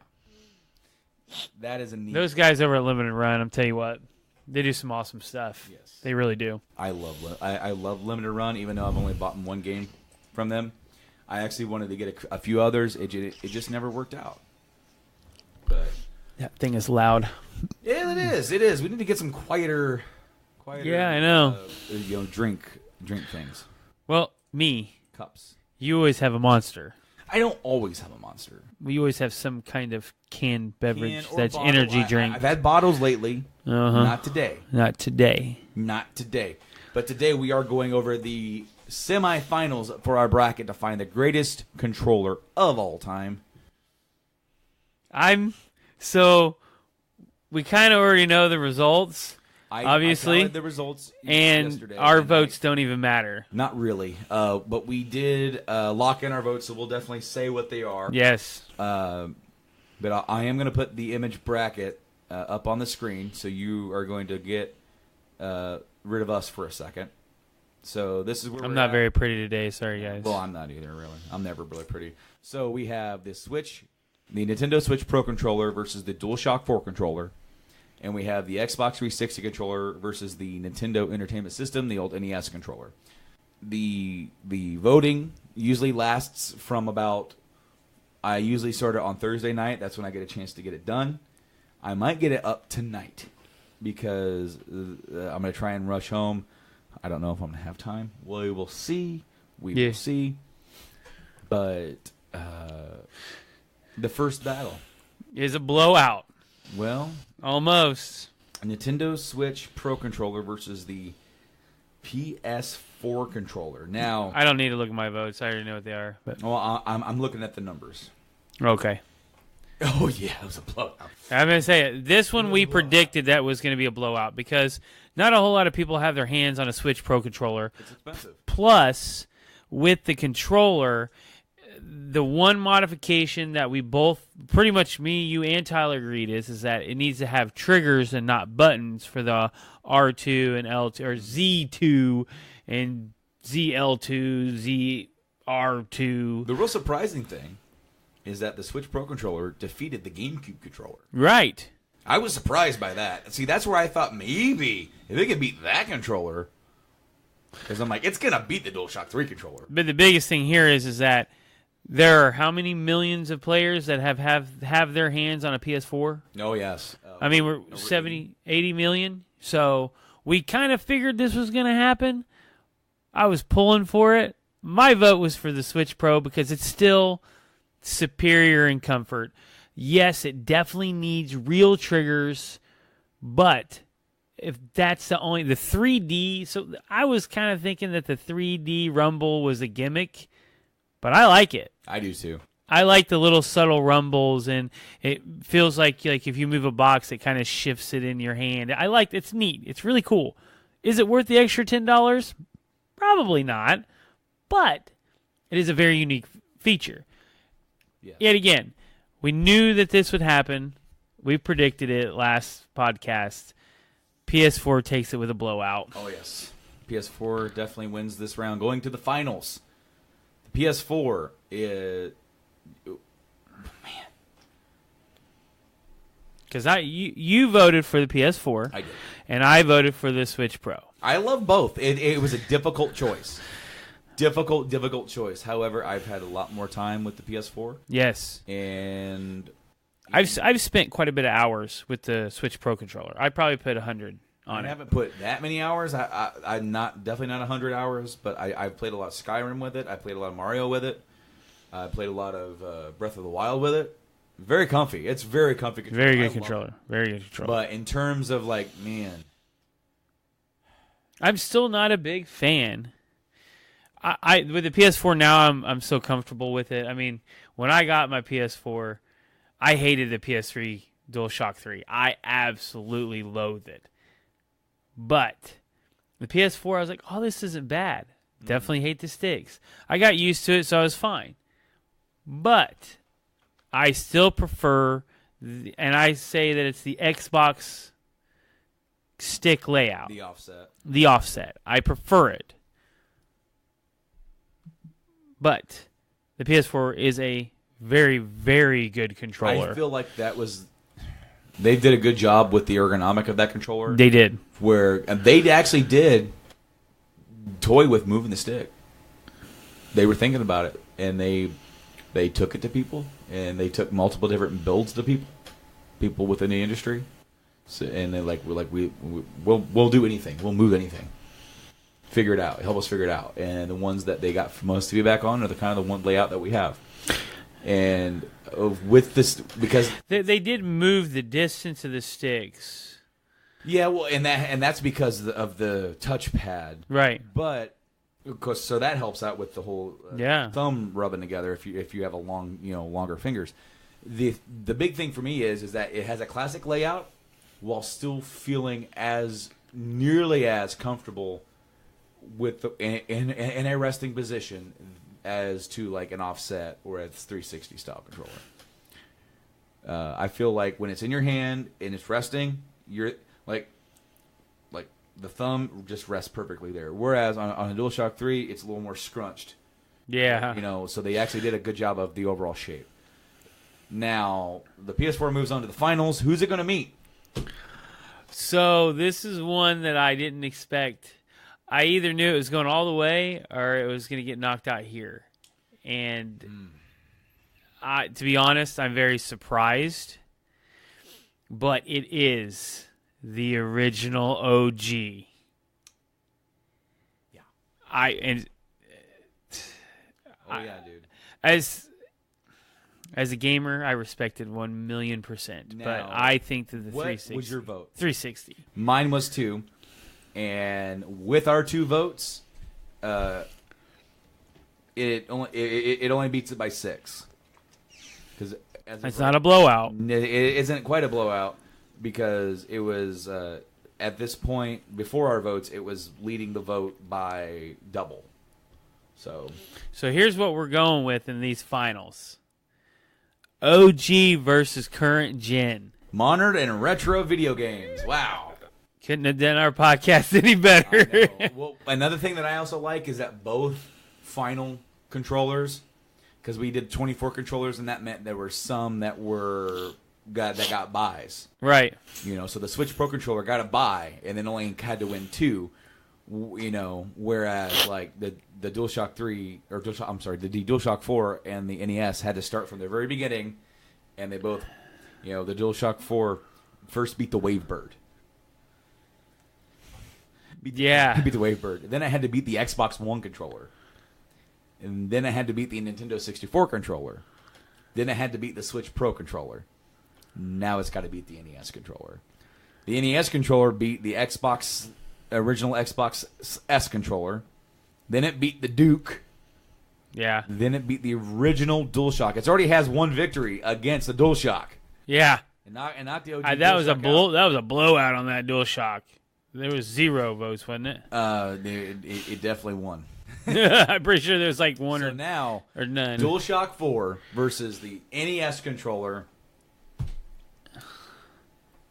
That is a neat. Those guys over at Limited Run, I'm telling you what, they do some awesome stuff. Yes. They really do. I love limited run, even though I've only bought one game from them. I actually wanted to get a few others. It just never worked out. But That thing is loud. yeah, it is. It is. We need to get some quieter. Yeah, I know. Drink things. Well, me, Cups. you always have a monster. I don't always have a monster. We always have some kind of canned beverage Can or that's bottle. energy drink. I've had bottles lately. Uh-huh. Not today. Not today. Not today. But today we are going over the semifinals for our bracket to find the greatest controller of all time. So we kind of already know the results, obviously, I tallied the results and yesterday, our and votes don't even matter. Not really. But we did lock in our votes, so we'll definitely say what they are. Yes. But I am going to put the image bracket up on the screen, so you are going to get rid of us for a second. So this is where I'm we're not at. very pretty today. Sorry, guys. Well, I'm not either, really. I'm never really pretty. So we have the Switch, the Nintendo Switch Pro controller versus the DualShock 4 controller. And we have the Xbox 360 controller versus the Nintendo Entertainment System, the old NES controller. The voting usually lasts from about... I usually start it on Thursday night. That's when I get a chance to get it done. I might get it up tonight because I'm going to try and rush home. I don't know if I'm going to have time. We will see. We will see. But the first battle is a blowout. Well, almost. Nintendo Switch Pro controller versus the PS4 controller. Now, I don't need to look at my votes. I already know what they are. But well, I'm looking at the numbers. Okay. Oh yeah, it was a blowout. I'm going to say it. This one we predicted that was going to be a blowout because not a whole lot of people have their hands on a Switch Pro controller. It's expensive. Plus, with the controller, the one modification that we both, pretty much me, you, and Tyler agreed is that it needs to have triggers and not buttons for the R2 and L2, or Z2 and ZL2, ZR2. The real surprising thing is that the Switch Pro controller defeated the GameCube controller. Right. I was surprised by that. See, that's where I thought maybe if they could beat that controller, because I'm like, it's gonna beat the DualShock 3 controller. But the biggest thing here is that there are how many millions of players that have their hands on a PS4? Oh, yes. I mean, we're 70, 80 million. So we kind of figured this was going to happen. I was pulling for it. My vote was for the Switch Pro because it's still superior in comfort. Yes, it definitely needs real triggers, but if that's the 3D, so I was kind of thinking that the 3D rumble was a gimmick, but I like it. I do too. I like the little subtle rumbles, and it feels like if you move a box, it kind of shifts it in your hand. I like it's neat. It's really cool. Is it worth the extra $10? Probably not, but it is a very unique feature. Yes. Yet again, we knew that this would happen. We predicted it last podcast. PS4 takes it with a blowout. Oh, yes. PS4 definitely wins this round. Going to the finals. The PS4 is... man. Because you voted for the PS4. I did. And I voted for the Switch Pro. I love both. It was a difficult choice. Difficult choice. However, I've had a lot more time with the PS4. Yes. And... I've spent quite a bit of hours with the Switch Pro controller. I probably put 100 on I it. haven't put that many hours. I'm definitely not 100 hours, but I've played a lot of Skyrim with it. I played a lot of Mario with it. I played a lot of Breath of the Wild with it. Very comfy. It's very comfy controller. Very good controller. Very good controller. But in terms of like, man, I'm still not a big fan. I with the PS4 now, I'm so comfortable with it. I mean, when I got my PS4, I hated the PS3 DualShock 3. I absolutely loathed it. But the PS4, I was like, oh, this isn't bad. Definitely hate the sticks. I got used to it, so I was fine. But I still prefer, and I say that it's the Xbox stick layout. the offset. The offset. I prefer it. But the PS4 is a very, very good controller. I feel like they did a good job with the ergonomic of that controller. They did. And they actually did toy with moving the stick. They were thinking about it, and they took it to people, and they took multiple different builds to people within the industry. So, and they we'll do anything, we'll move anything, figure it out, help us figure it out. And the ones that they got most feedback on are the kind of the one layout that we have. And with this, because they did move the distance of the sticks. Yeah, well, and that's because of the touchpad, Right? But of course, so that helps out with the whole thumb rubbing together if you have longer fingers. The big thing for me is that it has a classic layout while still feeling as nearly as comfortable with in a resting position as to like an offset or a 360 style controller. I feel like when it's in your hand and it's resting, you're like the thumb just rests perfectly there. Whereas on a DualShock 3, it's a little more scrunched. Yeah. So they actually did a good job of the overall shape. Now, the PS4 moves on to the finals. Who's it going to meet? So this is one that I didn't expect. I either knew it was going all the way or it was going to get knocked out here. And to be honest, I'm very surprised. But it is the original OG. Yeah. Yeah, dude. As a gamer, I respected 1,000,000%. Now, but I think that the 360. What was your vote? 360. Mine was 2. And with our 2 votes, it only beats it by 6. Because it's not a blowout. It isn't quite a blowout because it was at this point before our votes, it was leading the vote by double. So here's what we're going with in these finals: OG versus current gen. Modern and retro video games. Wow. Couldn't have done our podcast any better. Well, another thing that I also like is that both final controllers, because we did 24 controllers, and that meant there were some that got buys. Right. So the Switch Pro controller got a buy, and then only had to win 2. Whereas like the DualShock 3 or the DualShock 4 and the NES had to start from the very beginning, and they both, the DualShock 4 first beat the Wavebird. Beat the Wavebird. Then I had to beat the Xbox One controller. And then I had to beat the Nintendo 64 controller. Then I had to beat the Switch Pro controller. Now it's got to beat the NES controller. The NES controller beat the original Xbox S controller. Then it beat the Duke. Yeah. Then it beat the original DualShock. It already has one victory against the DualShock. Yeah. And not the OG that was a DualShock that was a blowout on that DualShock. There was 0 votes, wasn't it? It definitely won. I'm pretty sure there's like one or now none. DualShock 4 versus the NES controller.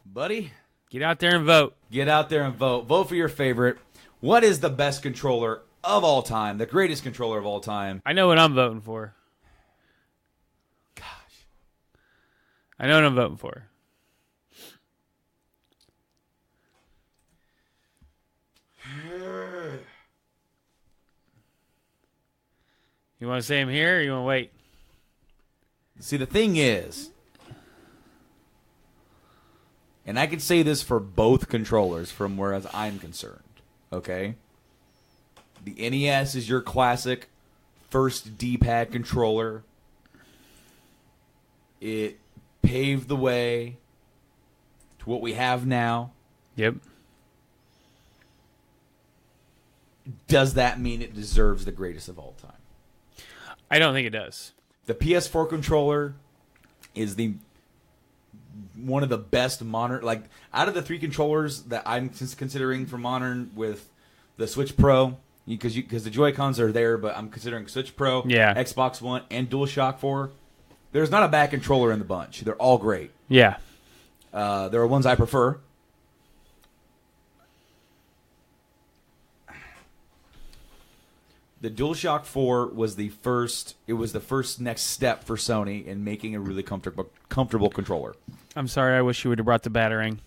Buddy, get out there and vote. Get out there and vote. Vote for your favorite. What is the best controller of all time? The greatest controller of all time? I know what I'm voting for. Gosh. I know what I'm voting for. You want to say him here or you want to wait? See, the thing is, and I can say this for both controllers from whereas I'm concerned, okay? The NES is your classic first D-pad controller. It paved the way to what we have now. Yep. Does that mean it deserves the greatest of all time? I don't think it does. The PS4 controller is one of the best modern, like out of the 3 controllers that I'm considering for modern, with the Switch Pro, because the Joy-Cons are there, but I'm considering Switch Pro, Xbox One, and DualShock 4. There's not a bad controller in the bunch. They're all great. Yeah. There are ones I prefer. The DualShock 4 was the first next step for Sony in making a really comfortable controller. I'm sorry, I wish you would have brought the Batarang.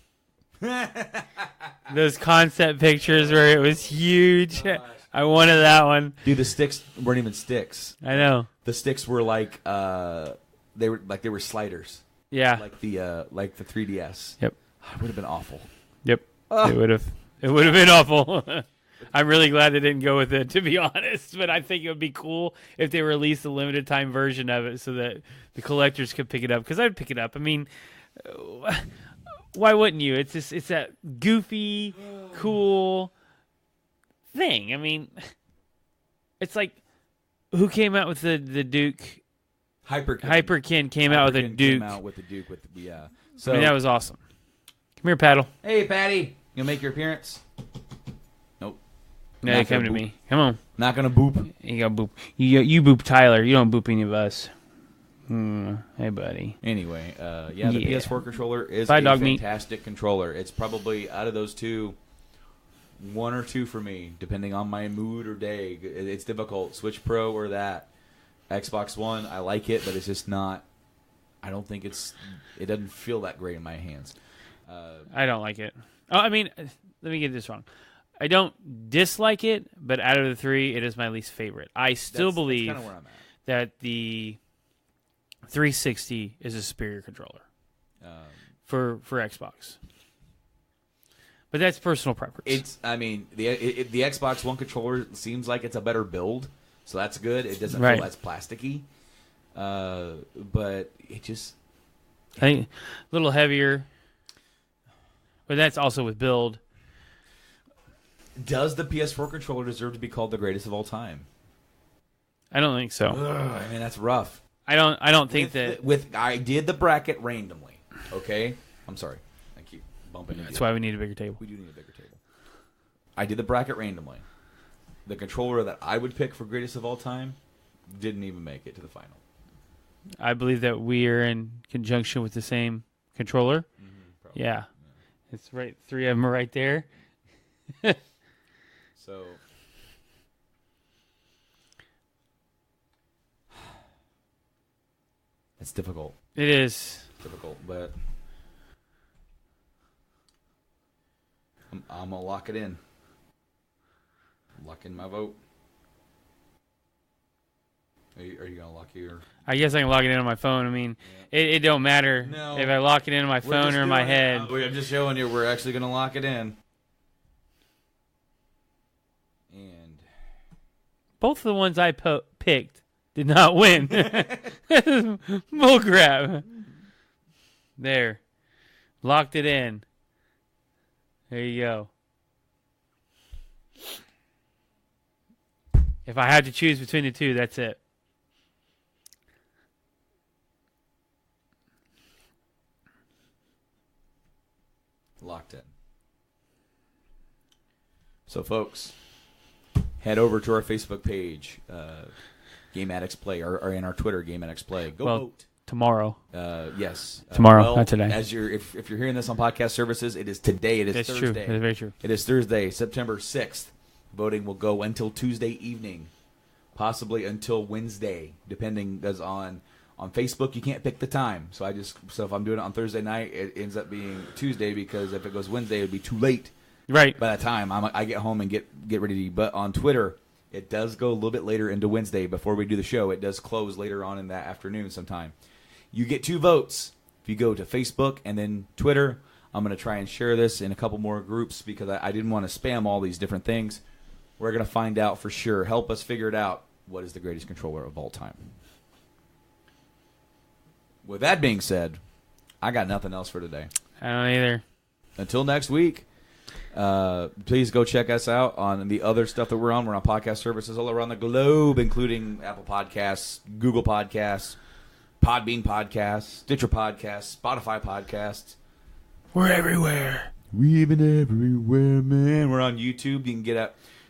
Those concept pictures where it was huge. I wanted that one. Dude, the sticks weren't even sticks. I know. The sticks were like they were sliders. Yeah. Like the 3DS. Yep. It would have been awful. Yep. It would have been awful. I'm really glad they didn't go with it, to be honest. But I think it would be cool if they released a limited time version of it so that the collectors could pick it up. Because I'd pick it up. I mean, why wouldn't you? It's that goofy, cool thing. I mean, it's like, who came out with the Duke? Hyperkin came out with a Duke. So I mean, that was awesome. Come here, Paddle. Hey, Patty. You gonna make your appearance? Nope. No, you come to me. Come on. Not gonna boop. You gotta boop. You boop Tyler. You don't boop any of us. Hey, buddy. Anyway, the PS4 controller is Bye, a dog fantastic controller. It's probably, out of those two, 1 or 2 for me, depending on my mood or day. It's difficult. Switch Pro or that. Xbox One, I like it, but it's just not. I don't think it doesn't feel that great in my hands. I don't like it. Oh, I mean, let me get this wrong. I don't dislike it, but out of the 3, it is my least favorite. I still believe that's kinda where I'm at. that the 360 is a superior controller for Xbox. But that's personal preference. The Xbox One controller seems like it's a better build, so that's good. It doesn't feel as plasticky, but it just, I think a little heavier. But that's also with build. Does the PS4 controller deserve to be called the greatest of all time? I don't think so. I mean, that's rough. I don't think that. I did the bracket randomly. Okay, I'm sorry. I keep bumping into That's why we need a bigger table. We do need a bigger table. I did the bracket randomly. The controller that I would pick for greatest of all time didn't even make it to the final. I believe that we are in conjunction with the same controller. Probably. Yeah. It's right. 3 of them are right there. So, it's difficult. It is difficult, but I'm gonna lock it in. Lock in my vote. Are you gonna lock your? I guess I can lock it in on my phone. I mean, it don't matter if I lock it in on my phone or in my head. I'm just showing you we're actually gonna lock it in. And both of the ones I picked did not win. Bull crap. There. Locked it in. There you go. If I had to choose between the 2, that's it. Locked in. So, folks, head over to our Facebook page, Game Addicts Play, or in our Twitter, Game Addicts Play. Go vote. Tomorrow. Yes. Tomorrow, not today. If you're hearing this on podcast services, it is today. It is That's Thursday. True. That's very true. It is Thursday, September 6th. Voting will go until Tuesday evening, possibly until Wednesday, depending. Because on Facebook you can't pick the time. So if I'm doing it on Thursday night, it ends up being Tuesday, because if it goes Wednesday, it'd be too late. Right. By that time, I get home and get ready to. But on Twitter, it does go a little bit later into Wednesday before we do the show. It does close later on in that afternoon sometime. You get 2 votes if you go to Facebook and then Twitter. I'm going to try and share this in a couple more groups because I didn't want to spam all these different things. We're going to find out for sure. Help us figure it out. What is the greatest controller of all time? With that being said, I got nothing else for today. I don't either. Until next week, please go check us out on the other stuff that we're on. We're on podcast services all around the globe, including Apple Podcasts, Google Podcasts, Podbean Podcasts, Stitcher Podcasts, Spotify Podcasts. We're everywhere. We've been everywhere, man. We're on YouTube. You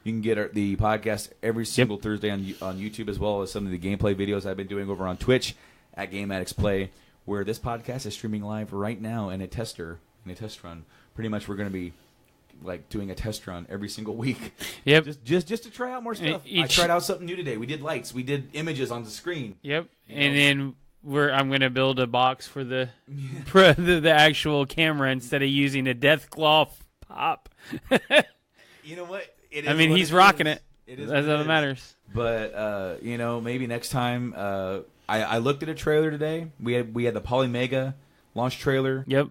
can get the podcast every single Thursday on YouTube, as well as some of the gameplay videos I've been doing over on Twitch at Game Addicts Play, where this podcast is streaming live right now in a test run. Pretty much, we're going to be like doing a test run every single week. Yep. Just to try out more stuff. I tried out something new today. We did lights. We did images on the screen. Yep. And then I'm going to build a box for the the actual camera instead of using a Deathclaw pop. You know what? He's rocking it. It is. That's all that matters. But maybe next time. I looked at a trailer today. We had the Polymega launch trailer. Yep.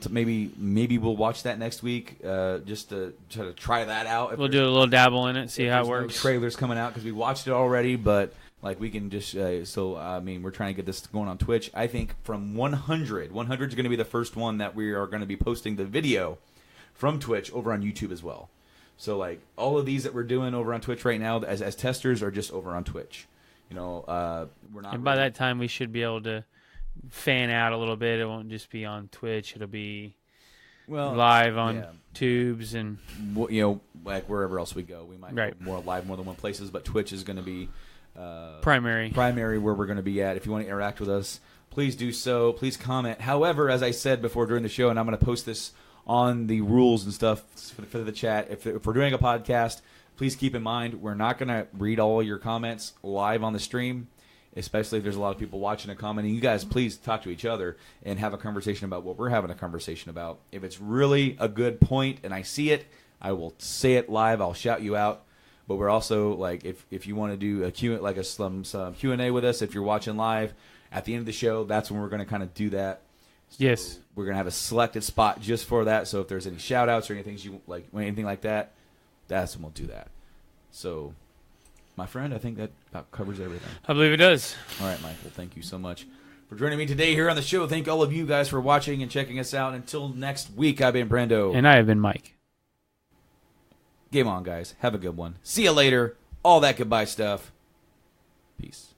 Maybe we'll watch that next week. Just to try that out. We'll do a little dabble in it, see how it works. No trailers coming out because we watched it already, but like we can just. We're trying to get this going on Twitch. I think from 100 is going to be the first one that we are going to be posting the video from Twitch over on YouTube as well. So like all of these that we're doing over on Twitch right now as testers are just over on Twitch. We're not. And by that time, we should be able to fan out a little bit. It won't just be on Twitch. It'll be live on tubes and like wherever else we go. We might go more live more than one places, but Twitch is going to be primary where we're going to be at. If you want to interact with us, please do so. Please comment. However, as I said before during the show, and I'm going to post this on the rules and stuff for the chat. If we're doing a podcast, please keep in mind we're not going to read all your comments live on the stream, especially if there's a lot of people watching and commenting. You guys, please talk to each other and have a conversation about what we're having a conversation about. If it's really a good point and I see it, I will say it live. I'll shout you out. But we're also like, if you want to do some Q&A with us, if you're watching live at the end of the show, that's when we're going to kind of do that. So yes, we're going to have a selected spot just for that. So if there's any shout outs or anything like that, that's when we'll do that. So, my friend, I think that about covers everything. I believe it does. All right, Mike. Well, thank you so much for joining me today here on the show. Thank all of you guys for watching and checking us out. Until next week, I've been Brando. And I have been Mike. Game on, guys. Have a good one. See you later. All that goodbye stuff. Peace.